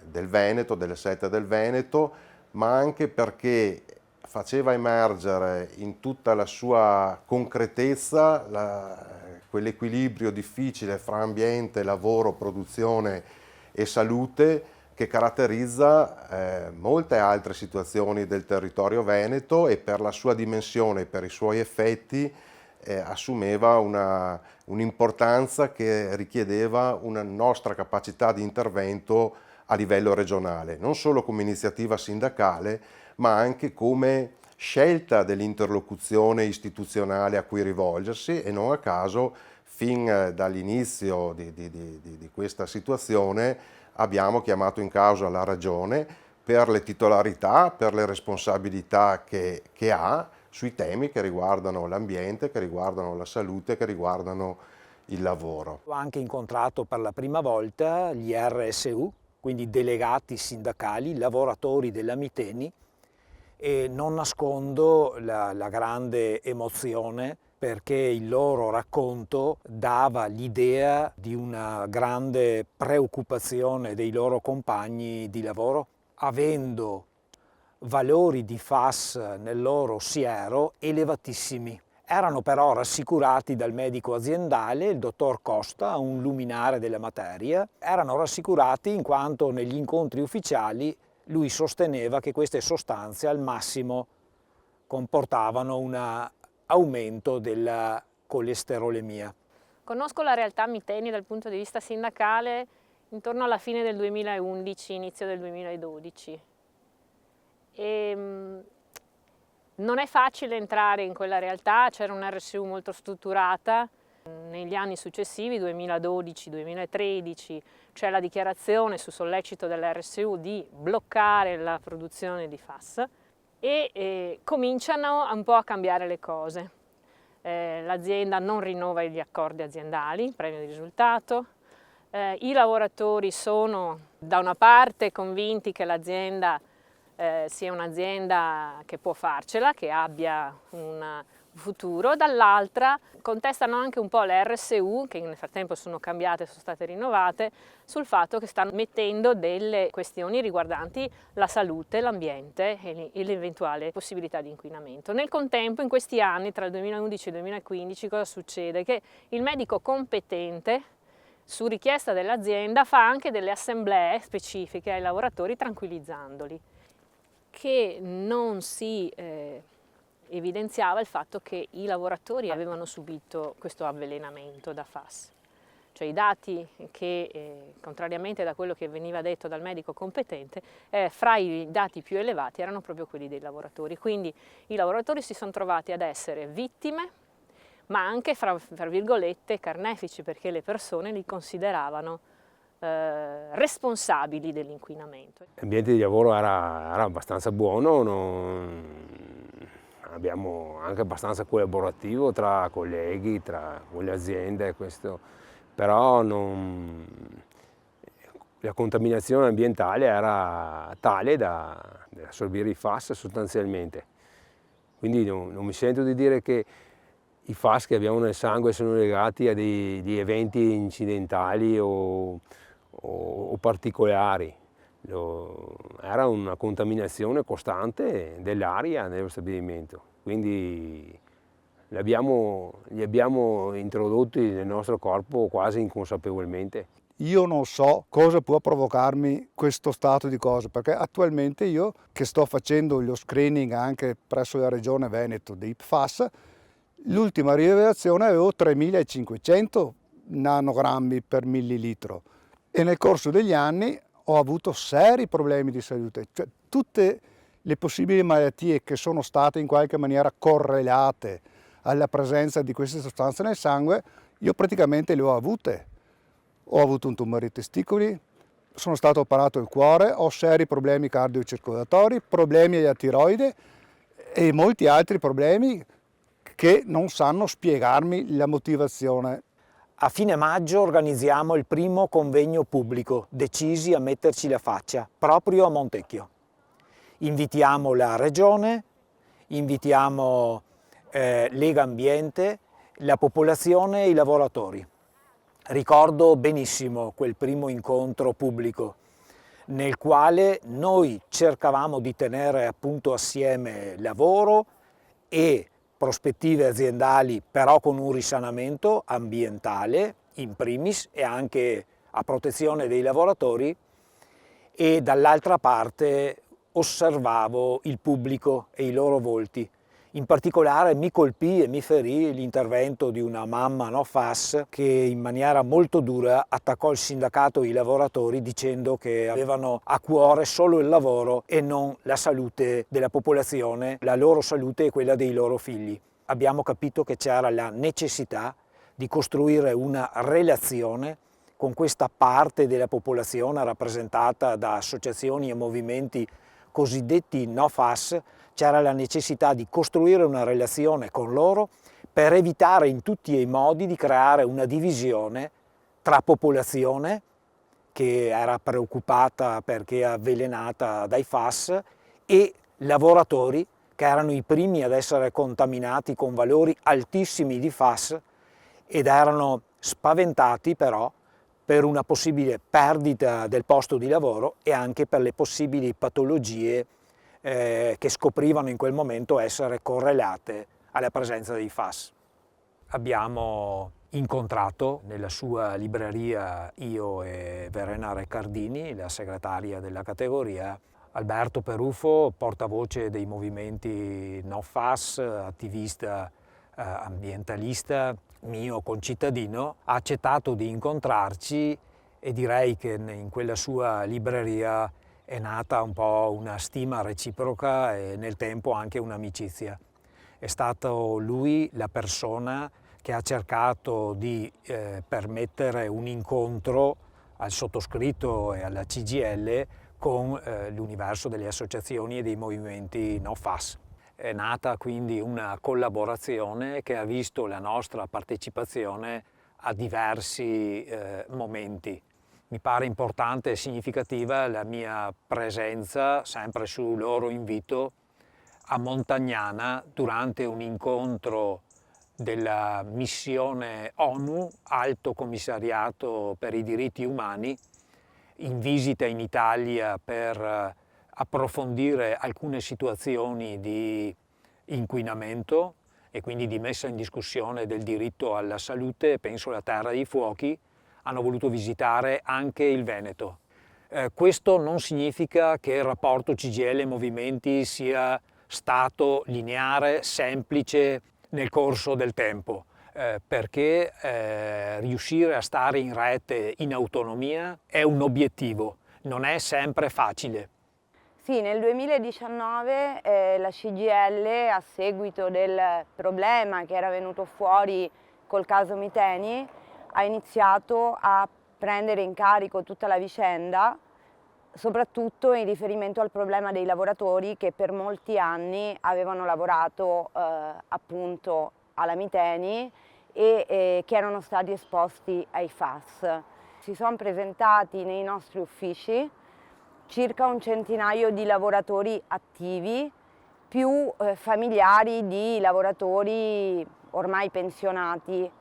del Veneto, delle 7 del Veneto, ma anche perché faceva emergere in tutta la sua concretezza quell'equilibrio difficile fra ambiente, lavoro, produzione e salute che caratterizza molte altre situazioni del territorio veneto, e per la sua dimensione, per i suoi effetti, assumeva un'importanza che richiedeva una nostra capacità di intervento a livello regionale, non solo come iniziativa sindacale, ma anche come scelta dell'interlocuzione istituzionale a cui rivolgersi, e non a caso fin dall'inizio di questa situazione abbiamo chiamato in causa la Regione per le titolarità, per le responsabilità che ha sui temi che riguardano l'ambiente, che riguardano la salute, che riguardano il lavoro. Ho anche incontrato per la prima volta gli RSU, quindi delegati sindacali, lavoratori della Miteni, e non nascondo la grande emozione perché il loro racconto dava l'idea di una grande preoccupazione dei loro compagni di lavoro, avendo valori di FAS nel loro siero elevatissimi. Erano però rassicurati dal medico aziendale, il dottor Costa, un luminare della materia. Erano rassicurati in quanto negli incontri ufficiali lui sosteneva che queste sostanze al massimo comportavano un aumento della colesterolemia. Conosco la realtà Miteni dal punto di vista sindacale intorno alla fine del 2011, inizio del 2012. Non è facile entrare in quella realtà, c'era un RSU molto strutturata. Negli anni successivi, 2012-2013, c'è la dichiarazione su sollecito dell'RSU di bloccare la produzione di FAS e cominciano un po' a cambiare le cose. L'azienda non rinnova gli accordi aziendali, premio di risultato. I lavoratori sono da una parte convinti che l'azienda sia un'azienda che può farcela, che abbia un futuro, dall'altra contestano anche un po' le RSU, che nel frattempo sono cambiate, sono state rinnovate, sul fatto che stanno mettendo delle questioni riguardanti la salute, l'ambiente e l'eventuale possibilità di inquinamento. Nel contempo, in questi anni, tra il 2011 e il 2015, cosa succede? Che il medico competente, su richiesta dell'azienda, fa anche delle assemblee specifiche ai lavoratori tranquillizzandoli, che non si evidenziava il fatto che i lavoratori avevano subito questo avvelenamento da FAS. Cioè i dati che, contrariamente da quello che veniva detto dal medico competente, fra i dati più elevati erano proprio quelli dei lavoratori. Quindi i lavoratori si sono trovati ad essere vittime, ma anche, fra virgolette, carnefici, perché le persone li consideravano responsabili dell'inquinamento. L'ambiente di lavoro era abbastanza buono, abbiamo anche abbastanza collaborativo tra colleghi, tra le aziende, però la contaminazione ambientale era tale da assorbire i FAS sostanzialmente. Quindi non mi sento di dire che i FAS che abbiamo nel sangue sono legati a degli eventi incidentali o particolari. Era una contaminazione costante dell'aria nello stabilimento, quindi li abbiamo introdotti nel nostro corpo quasi inconsapevolmente. Io non so cosa può provocarmi questo stato di cose, perché attualmente io, che sto facendo lo screening anche presso la Regione Veneto dei PFAS, l'ultima rilevazione avevo 3500 nanogrammi per millilitro e nel corso degli anni ho avuto seri problemi di salute. Cioè, tutte le possibili malattie che sono state in qualche maniera correlate alla presenza di queste sostanze nel sangue, io praticamente le ho avute. Ho avuto un tumore ai testicoli, sono stato operato il cuore, ho seri problemi cardiocircolatori, problemi alla tiroide e molti altri problemi che non sanno spiegarmi la motivazione. A fine maggio organizziamo il primo convegno pubblico, decisi a metterci la faccia, proprio a Montecchio. Invitiamo la Regione, invitiamo Lega Ambiente, la popolazione e i lavoratori. Ricordo benissimo quel primo incontro pubblico. nel quale noi cercavamo di tenere appunto assieme lavoro e prospettive aziendali, però con un risanamento ambientale in primis e anche a protezione dei lavoratori, e dall'altra parte osservavo il pubblico e i loro volti. In particolare mi colpì e mi ferì l'intervento di una mamma no FAS che in maniera molto dura attaccò il sindacato e i lavoratori dicendo che avevano a cuore solo il lavoro e non la salute della popolazione, la loro salute e quella dei loro figli. Abbiamo capito che c'era la necessità di costruire una relazione con questa parte della popolazione rappresentata da associazioni e movimenti cosiddetti no FAS. C'era la necessità di costruire una relazione con loro per evitare in tutti i modi di creare una divisione tra popolazione che era preoccupata perché avvelenata dai FAS e lavoratori che erano i primi ad essere contaminati con valori altissimi di FAS ed erano spaventati però per una possibile perdita del posto di lavoro e anche per le possibili patologie che scoprivano in quel momento essere correlate alla presenza dei FAS. Abbiamo incontrato nella sua libreria, io e Verena Reccardini, la segretaria della categoria, Alberto Perufo, portavoce dei movimenti no FAS, attivista ambientalista, mio concittadino, ha accettato di incontrarci e direi che in quella sua libreria è nata un po' una stima reciproca e nel tempo anche un'amicizia. È stato lui la persona che ha cercato di permettere un incontro al sottoscritto e alla CGIL con l'universo delle associazioni e dei movimenti no FAS. È nata quindi una collaborazione che ha visto la nostra partecipazione a diversi momenti. Mi pare importante e significativa la mia presenza, sempre su loro invito, a Montagnana durante un incontro della missione ONU, Alto Commissariato per i diritti umani, in visita in Italia per approfondire alcune situazioni di inquinamento e quindi di messa in discussione del diritto alla salute, penso alla Terra dei Fuochi. Hanno voluto visitare anche il Veneto. Questo non significa che il rapporto CGIL e movimenti sia stato lineare, semplice nel corso del tempo, perché riuscire a stare in rete in autonomia è un obiettivo, non è sempre facile. Sì, nel 2019 la CGIL, a seguito del problema che era venuto fuori col caso Miteni, ha iniziato a prendere in carico tutta la vicenda, soprattutto in riferimento al problema dei lavoratori che per molti anni avevano lavorato appunto alla Miteni e che erano stati esposti ai FAS. Si sono presentati nei nostri uffici circa un centinaio di lavoratori attivi, più familiari di lavoratori ormai pensionati.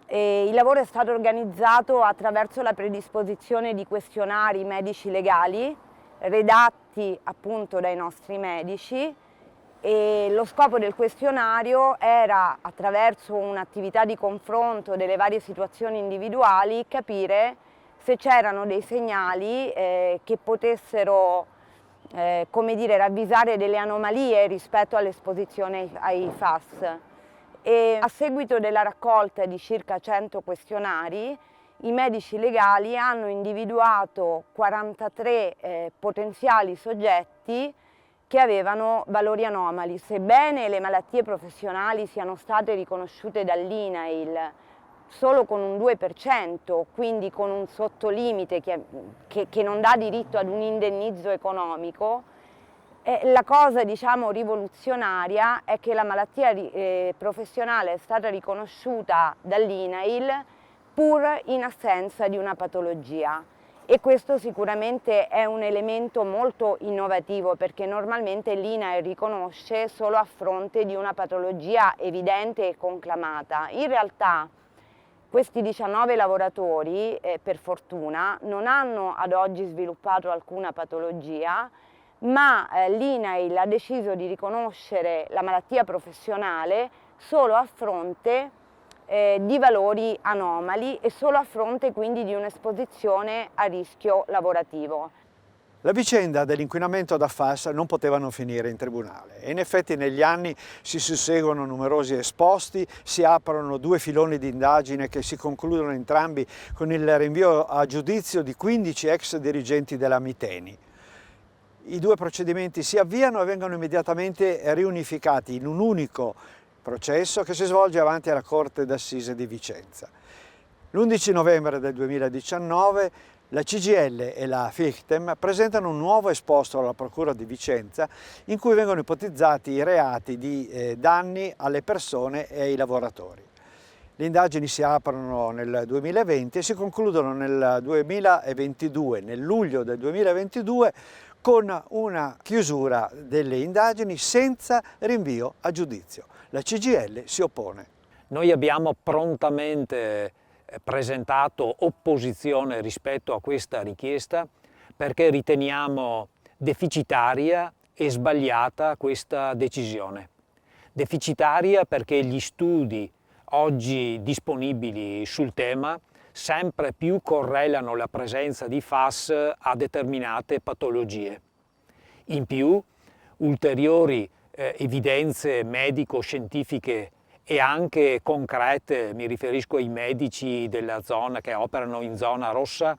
Il lavoro è stato organizzato attraverso la predisposizione di questionari medici legali redatti appunto dai nostri medici, e lo scopo del questionario era, attraverso un'attività di confronto delle varie situazioni individuali, capire se c'erano dei segnali che potessero come dire, ravvisare delle anomalie rispetto all'esposizione ai FAS. E a seguito della raccolta di circa 100 questionari, i medici legali hanno individuato 43 potenziali soggetti che avevano valori anomali. Sebbene le malattie professionali siano state riconosciute dall'INAIL solo con un 2%, quindi con un sottolimite che non dà diritto ad un indennizzo economico, la cosa, diciamo, rivoluzionaria è che la malattia professionale è stata riconosciuta dall'INAIL pur in assenza di una patologia, e questo sicuramente è un elemento molto innovativo, perché normalmente l'INAIL riconosce solo a fronte di una patologia evidente e conclamata. In realtà Questi 19 lavoratori, per fortuna, non hanno ad oggi sviluppato alcuna patologia, ma l'INAIL ha deciso di riconoscere la malattia professionale solo a fronte di valori anomali e solo a fronte quindi di un'esposizione a rischio lavorativo. La vicenda dell'inquinamento da FAS non poteva non finire in tribunale e in effetti negli anni si susseguono numerosi esposti, si aprono due filoni di indagine che si concludono entrambi con il rinvio a giudizio di 15 ex dirigenti della Miteni. I due procedimenti si avviano e vengono immediatamente riunificati in un unico processo che si svolge avanti alla Corte d'Assise di Vicenza. L'11 novembre del 2019 la CGIL e la Fichtem presentano un nuovo esposto alla Procura di Vicenza in cui vengono ipotizzati i reati di danni alle persone e ai lavoratori. Le indagini si aprono nel 2020 e si concludono nel 2022, nel luglio del 2022, con una chiusura delle indagini senza rinvio a giudizio. La CGIL si oppone. Noi abbiamo prontamente presentato opposizione rispetto a questa richiesta perché riteniamo deficitaria e sbagliata questa decisione. Deficitaria perché gli studi oggi disponibili sul tema sempre più correlano la presenza di FAS a determinate patologie. In più, ulteriori evidenze medico-scientifiche e anche concrete, mi riferisco ai medici della zona che operano in zona rossa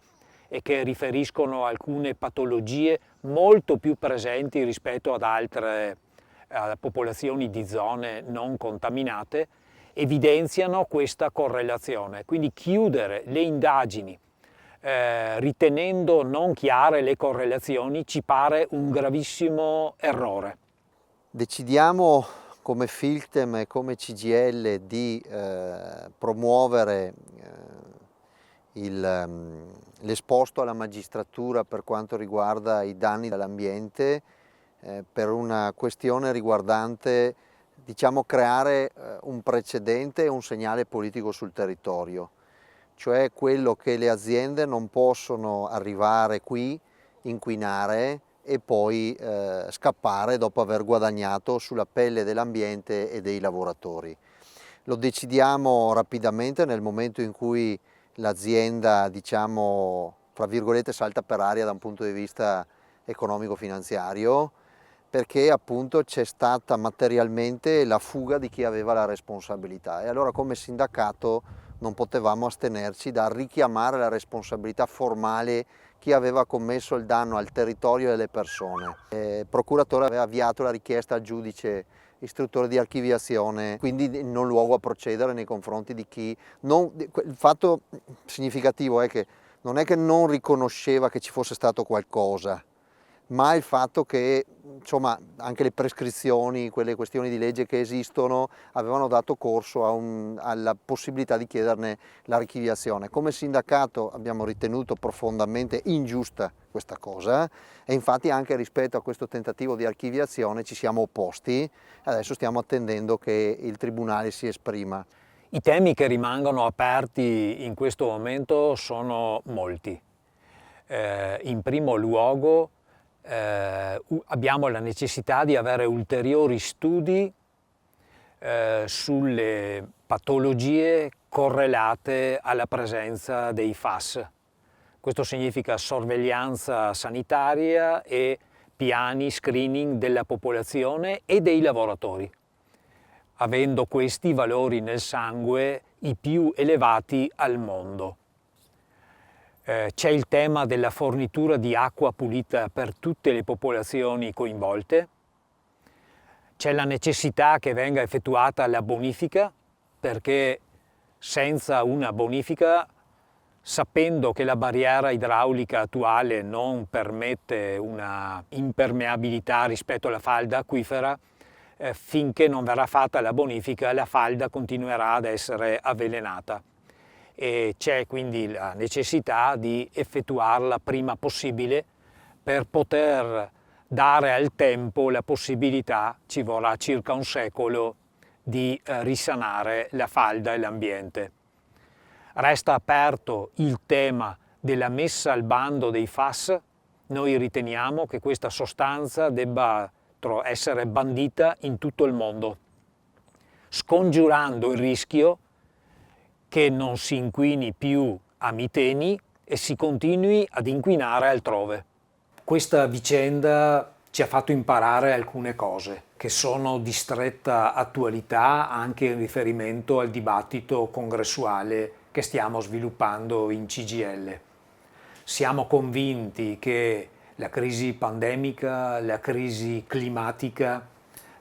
e che riferiscono alcune patologie molto più presenti rispetto ad altre popolazioni di zone non contaminate, evidenziano questa correlazione. Quindi chiudere le indagini ritenendo non chiare le correlazioni ci pare un gravissimo errore. Decidiamo come Fichtem e come CGIL di promuovere l'esposto alla magistratura per quanto riguarda i danni all'ambiente per una questione riguardante, diciamo, creare un precedente e un segnale politico sul territorio, cioè quello che le aziende non possono arrivare qui, inquinare e poi scappare dopo aver guadagnato sulla pelle dell'ambiente e dei lavoratori. Lo decidiamo rapidamente nel momento in cui l'azienda, diciamo, tra virgolette, salta per aria da un punto di vista economico-finanziario, perché appunto c'è stata materialmente la fuga di chi aveva la responsabilità e allora come sindacato non potevamo astenerci da richiamare la responsabilità formale chi aveva commesso il danno al territorio e alle persone. Il procuratore aveva avviato la richiesta al giudice istruttore di archiviazione, quindi non luogo a procedere nei confronti di chi... il fatto significativo è che non è che non riconosceva che ci fosse stato qualcosa, ma il fatto che, insomma, anche le prescrizioni, quelle questioni di legge che esistono, avevano dato corso alla possibilità di chiederne l'archiviazione. Come sindacato abbiamo ritenuto profondamente ingiusta questa cosa e infatti anche rispetto a questo tentativo di archiviazione ci siamo opposti e adesso stiamo attendendo che il Tribunale si esprima. I temi che rimangono aperti in questo momento sono molti. In primo luogo abbiamo la necessità di avere ulteriori studi sulle patologie correlate alla presenza dei FAS. Questo significa sorveglianza sanitaria e piani screening della popolazione e dei lavoratori, avendo questi valori nel sangue i più elevati al mondo. C'è il tema della fornitura di acqua pulita per tutte le popolazioni coinvolte, c'è la necessità che venga effettuata la bonifica, perché senza una bonifica, sapendo che la barriera idraulica attuale non permette una impermeabilità rispetto alla falda acquifera, finché non verrà fatta la bonifica la falda continuerà ad essere avvelenata. E c'è quindi la necessità di effettuarla prima possibile per poter dare al tempo la possibilità, ci vorrà circa un secolo, di risanare la falda e l'ambiente. Resta aperto il tema della messa al bando dei FAS. Noi riteniamo che questa sostanza debba essere bandita in tutto il mondo, scongiurando il rischio che non si inquini più a Miteni e si continui ad inquinare altrove. Questa vicenda ci ha fatto imparare alcune cose che sono di stretta attualità anche in riferimento al dibattito congressuale che stiamo sviluppando in CGIL. Siamo convinti che la crisi pandemica, la crisi climatica,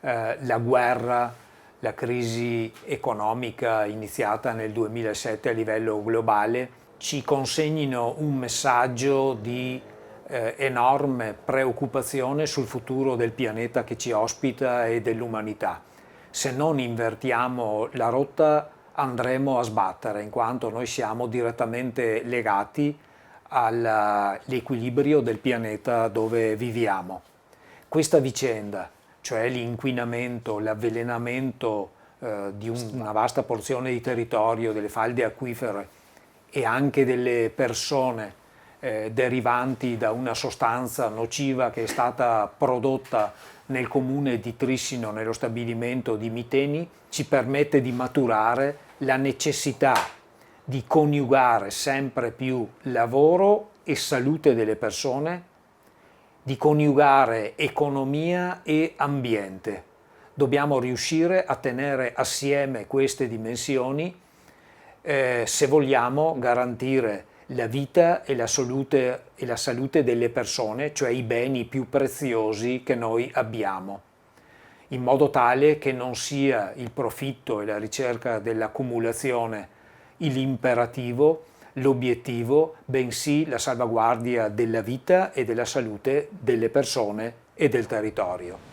la guerra, la crisi economica iniziata nel 2007 a livello globale ci consegnino un messaggio di enorme preoccupazione sul futuro del pianeta che ci ospita e dell'umanità. Se non invertiamo la rotta andremo a sbattere, in quanto noi siamo direttamente legati all'equilibrio del pianeta dove viviamo. Questa vicenda, cioè l'inquinamento, l'avvelenamento di una vasta porzione di territorio, delle falde acquifere e anche delle persone derivanti da una sostanza nociva che è stata prodotta nel comune di Trissino, nello stabilimento di Miteni, ci permette di maturare la necessità di coniugare sempre più lavoro e salute delle persone, di coniugare economia e ambiente. Dobbiamo riuscire a tenere assieme queste dimensioni se vogliamo garantire la vita e la salute delle persone, cioè i beni più preziosi che noi abbiamo, in modo tale che non sia il profitto e la ricerca dell'accumulazione l'imperativo, l'obiettivo, bensì la salvaguardia della vita e della salute delle persone e del territorio.